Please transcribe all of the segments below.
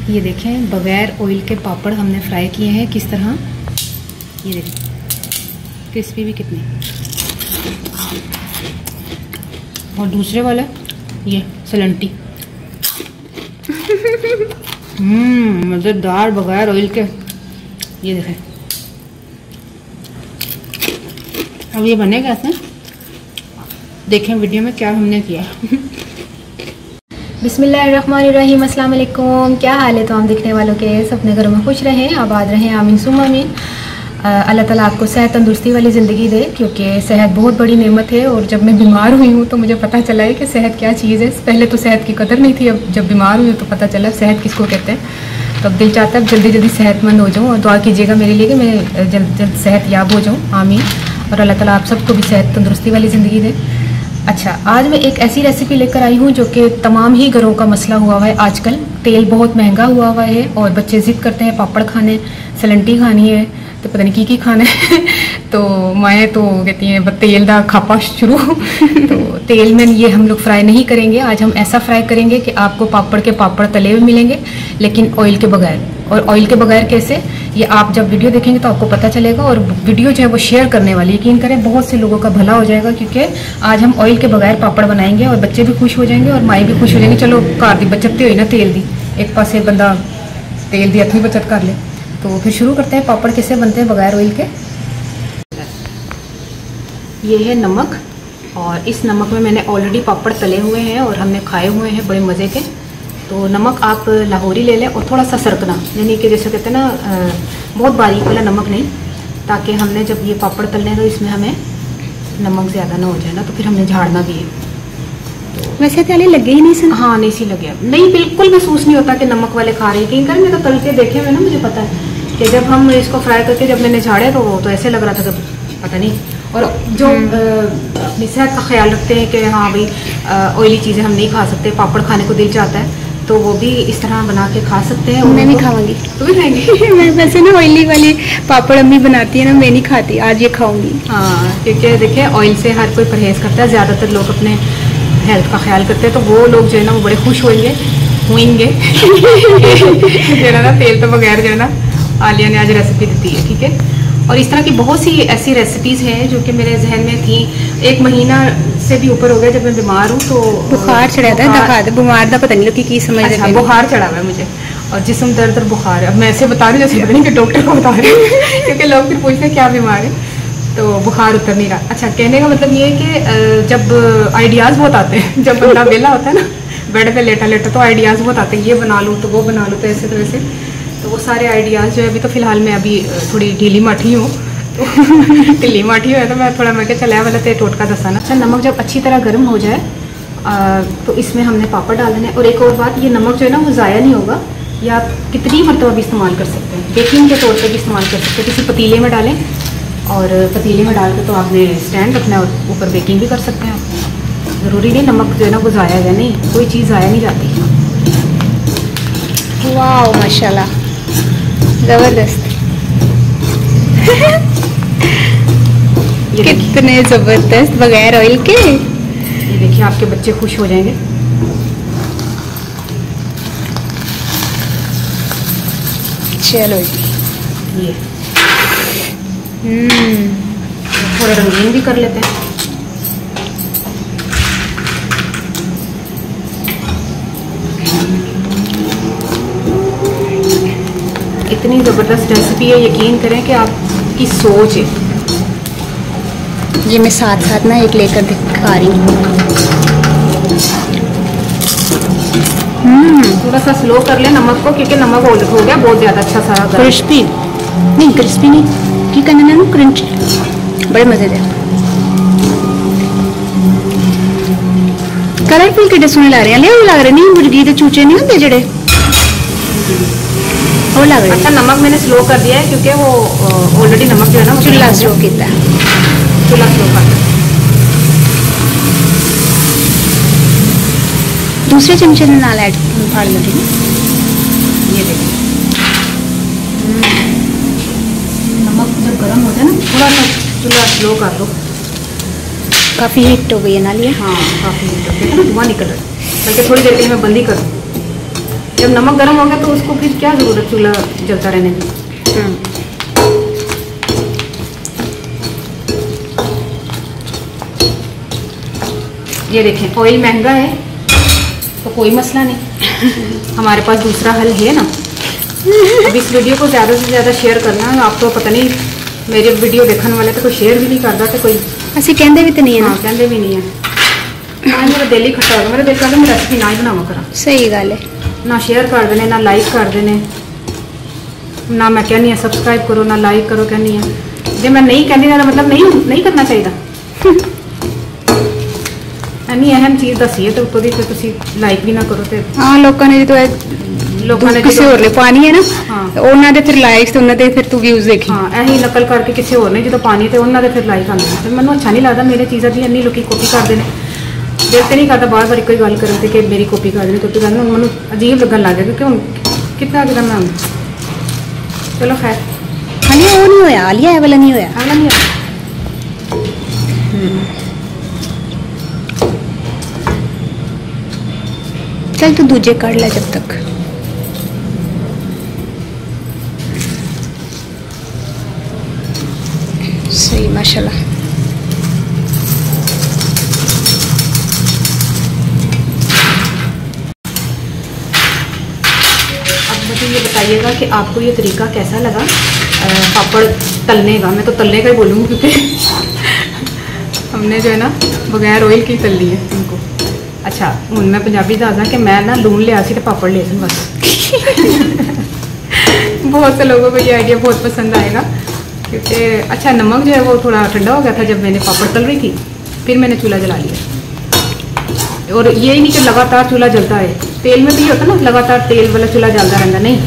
ये देखें बगैर ऑयल के पापड़ हमने फ्राई किए हैं किस तरह। ये देखें क्रिस्पी भी कितने। और दूसरे वाला ये सलंटी मज़ेदार बगैर ऑयल के। ये देखें अब ये बनेगा ऐसे, देखें वीडियो में क्या हमने किया। बिस्मिल्लाहिर्रहमानिर्रहीम, अस्सलाम वालेकुम। क्या हाल है तो हम दिखने वालों के अपने घरों में खुश रहें, आबाद रहें, आमीन सुम आमीन। अल्लाह ताला आपको सेहत तंदुरुस्ती वाली ज़िंदगी दे, क्योंकि सेहत बहुत बड़ी नेमत है। और जब मैं बीमार हुई हूँ तो मुझे पता चला है कि सेहत क्या चीज़ है। पहले तो सेहत की कदर नहीं थी, अब जब बीमार हुई तो पता चला सेहत किसको कहते हैं। तो अब दिल चाहता है अब जल्दी जल्दी सेहतमंद हो जाऊँ, और दुआ कीजिएगा मेरे लिए कि मैं जल्द जल्द सेहत याब हो जाऊँ, आमीन। और अल्लाह ताला आप सबको भी सेहत तंदुरुस्ती वाली ज़िंदगी दे। अच्छा, आज मैं एक ऐसी रेसिपी लेकर आई हूँ जो कि तमाम ही घरों का मसला हुआ है आजकल। तेल बहुत महंगा हुआ है और बच्चे ज़िद करते हैं पापड़ खाने, सलंटी खानी है, तो पता नहीं की खाना है। तो माएँ तो कहती हैं तेल दा खापा शुरू। तो तेल में ये हम लोग फ्राई नहीं करेंगे, आज हम ऐसा फ्राई करेंगे कि आपको पापड़ के पापड़ तले हुए मिलेंगे, लेकिन ऑयल के बगैर। और ऑयल के बगैर कैसे, ये आप जब वीडियो देखेंगे तो आपको पता चलेगा। और वीडियो जो है वो शेयर करने वाली, यकीन करें बहुत से लोगों का भला हो जाएगा, क्योंकि आज हम ऑयल के बगैर पापड़ बनाएंगे और बच्चे भी खुश हो जाएंगे और माएँ भी खुश हो जाएंगी। चलो घर की बचत हुई ना तेल दी, एक पासे बंदा तेल दी हथों बचत कर ले। तो फिर शुरू करते हैं पापड़ कैसे बनते हैं बगैर ऑयल के। ये है नमक, और इस नमक में मैंने ऑलरेडी पापड़ तले हुए हैं और हमने खाए हुए हैं बड़े मज़े के। तो नमक आप लाहौरी ले लें, और थोड़ा सा सरकना, यानी कि जैसे कहते हैं ना बहुत बारीक वाला नमक नहीं, ताकि हमने जब ये पापड़ तलने तो इसमें हमें नमक ज़्यादा ना हो जाए ना, तो फिर हमने झाड़ना भी है। तो वैसे तले लगे ही नहीं सन। हाँ नहीं सी लगे, नहीं बिल्कुल महसूस नहीं होता कि नमक वाले खा रहे हैं। कहीं कर मैं तो तल के देखे हुए ना, मुझे पता है कि जब हम इसको फ्राई करके जब मैंने झाड़े तो ऐसे लग रहा था कि पता नहीं। और जो अपनी सेहत का ख्याल रखते हैं कि हाँ भाई ऑयली चीज़ें हम नहीं खा सकते, पापड़ खाने को दिल चाहता है, तो वो भी इस तरह बना के खा सकते हैं। मैं नहीं खाऊंगी। तो भी खाएंगी। मैं वैसे ना ऑयली वाली पापड़ अम्मी बनाती है ना, मैं नहीं खाती, आज ये खाऊंगी। हाँ, क्योंकि देखिए ऑयल से हर कोई परहेज़ करता है, ज़्यादातर लोग अपने हेल्थ का ख्याल करते हैं, तो वो लोग जो है ना वो बड़े खुश होंगे जो है ना तेल तो बगैर जो है ना आलिया ने आज रेसिपी दी है, ठीक है। और इस तरह की बहुत सी ऐसी रेसिपीज़ हैं जो कि मेरे जहन में थी। 1 महीना से भी ऊपर हो गया जब मैं बीमार हूँ, तो बुखार चढ़ा था, बुखार का पता नहीं लोग की समझ। अच्छा, बुखार चढ़ा हुआ है मुझे और जिस्म दर्द और बुखार है। अब मैं ऐसे बता रही हूँ जैसे पता नहीं कि डॉक्टर को बता रही हूँ, क्योंकि लोग फिर पूछते हैं क्या बीमार है, तो बुखार उतर नहीं रहा। अच्छा, कहने का मतलब ये है कि जब आइडियाज़ बहुत आते हैं, जब बंदा वेला होता है ना बेड पे लेटा लेटा, तो आइडियाज़ बहुत आते हैं, ये बना लूँ तो वो बना लूँ, तो ऐसे तो वैसे। तो वो सारे आइडियाज़ जो है, अभी तो फ़िलहाल मैं अभी थोड़ी ढीली माठी हूँ, तो ढीली माठी है, तो मैं क्या चलाया वाला तो टोटका दसाना। अच्छा, नमक जब अच्छी तरह गर्म हो जाए तो इसमें हमने पापड़ डालने हैं। और एक और बात, ये नमक जो है ना वो ज़ाया नहीं होगा, या आप कितनी मरतबा भी इस्तेमाल कर सकते हैं, बेकिंग के तौर पर भी इस्तेमाल कर सकते हैं। किसी पतीले में डालें, और पतीले में डाल के तो आपने स्टैंड रखना है और ऊपर बेकिंग भी कर सकते हैं आप। ज़रूरी नहीं नमक जो है ना वो ज़ाया है, नहीं, कोई चीज़ ज़ाया नहीं जाती। वाह माशाल्लाह, ज़बरदस्त। कितने ज़बरदस्त बगैर ऑयल के। ये देखिए आपके बच्चे खुश हो जाएंगे। चलो ये थोड़े रंगीन भी कर लेते हैं। इतनी ज़बरदस्त रेसिपी है, यकीन करें कि आपकी सोच है। ये मैं साथ साथ ना एक लेकर दिखा रही हूँ। थोड़ा सा स्लो कर ले नमक को, क्योंकि नमक हो गया बहुत ज़्यादा अच्छा सारा क्रिस्पी नहीं, क्रिस्पी नहीं की करना ना, क्रंच बड़े मजे दे। कलरफुल किड्डे सोने लग रहे हैं, ले लग रहे नहीं मुर्गी के चूचे नहीं होंगे जड़े वो लग रहे। अच्छा, नमक मैंने स्लो कर दिया है क्योंकि वो ऑलरेडी नमक जो है ना चूल्हा स्लो किया है, चूल्हा स्लो कर। दूसरे चमचे में नाल ऐड फाड़ लो, ठीक है। ये देखिए नमक जब गर्म हो जाए ना, थोड़ा सा चूल्हा स्लो कर लो। काफ़ी हीट हो गई है ना लिए। हाँ काफ़ी हीट हो गई है ना, धुआं निकल रहा है, बल्कि थोड़ी देर के लिए मैं बंद ही कर दूँ। जब नमक गर्म हो गया तो उसको फिर क्या ज़रूरत चूल्हा जलता रहने की। ये देखें ऑयल महंगा है तो कोई मसला नहीं, हमारे पास दूसरा हल है ना। अब इस वीडियो को ज़्यादा से ज़्यादा शेयर करना। आप तो पता नहीं मेरे वीडियो देखने वाले तो कोई शेयर भी नहीं करता तो कोई असं कहते भी तो नहीं है। हाँ कहते भी नहीं है। ना मेरा दिल ही खट्टा हो, मेरा दिल करता मैं रेसिपी ना ही बनावा करा। सही गल है। ना शेयर कर देने, ना लाइक कर देने, ना मैं कहनी है सब्सक्राइब करो, ना लाइक करो कहनी है। जो मैं नहीं कहनी ना मतलब नहीं करना चाहिए। इन्नी अहम चीज़ दसी है तो उत्तों दी फिर लाइक भी ना करो तो हाँ लोगों ने जो लोगों ने किसी और ने पानी है ना उन्होंने फिर लाइक्स तो उन्होंने फिर तू व्यूज देखी। हाँ यही नकल करके किसी और ने जो पानी तो उन्होंने फिर लाइक आते हैं। मैं अच्छा नहीं लगता मेरी चीज़ों की इन्नी लोग कॉपी करते हैं। दिल तो नहीं करता बार बार कोई गल करते कि मेरी कॉपी कर देनी कॉपी करनी। मैं अजीब लगन लग गया क्योंकि हम कितना कितना मैं चलो खैर हाँ नहीं वो नहीं होया आलिया है वाला नहीं होया आना नहीं है। चल तू दूजे कर ले जब तक। सही माशाल्लाह। अब मुझे ये बताइएगा कि आपको ये तरीका कैसा लगा पापड़ तलने का। मैं तो तलने का ही बोलूँगी क्योंकि हमने जो है ना बगैर ऑयल की तल ली है इनको। अच्छा हूँ मैं पंजाबी दसदा कि मैं ना लून लिया सी तो पापड़ ले सन बस। बहुत से लोगों को ये आइडिया बहुत पसंद आएगा क्योंकि अच्छा नमक जो है वो थोड़ा ठंडा हो गया था जब मैंने पापड़ तल रही थी, फिर मैंने चूल्हा जला लिया। और ये ही नहीं कि लगातार चूल्हा जलता है। तेल में भी ये होता है ना लगातार तेल वाला चूल्हा जलता रहता, नहीं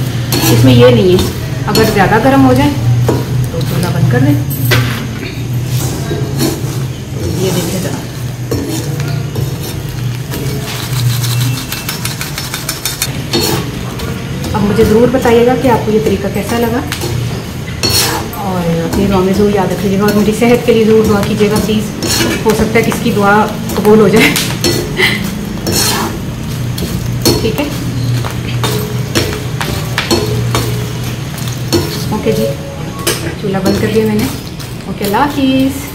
इसमें ये नहीं है। अगर ज़्यादा गर्म हो जाए तो चूल्हा बंद कर दें। ये देखिए ज़रा अब मुझे ज़रूर बताइएगा कि आपको ये तरीका कैसा लगा और अपनी दुआ में ज़रूर याद रखिएगा और मेरी सेहत के लिए ज़रूर दुआ कीजिएगा प्लीज़। हो सकता है किसकी दुआ कबूल हो जाए। ठीक है ओके जी, चूल्हा बंद कर दिया मैंने। ओके अल्लाह हाफिज़।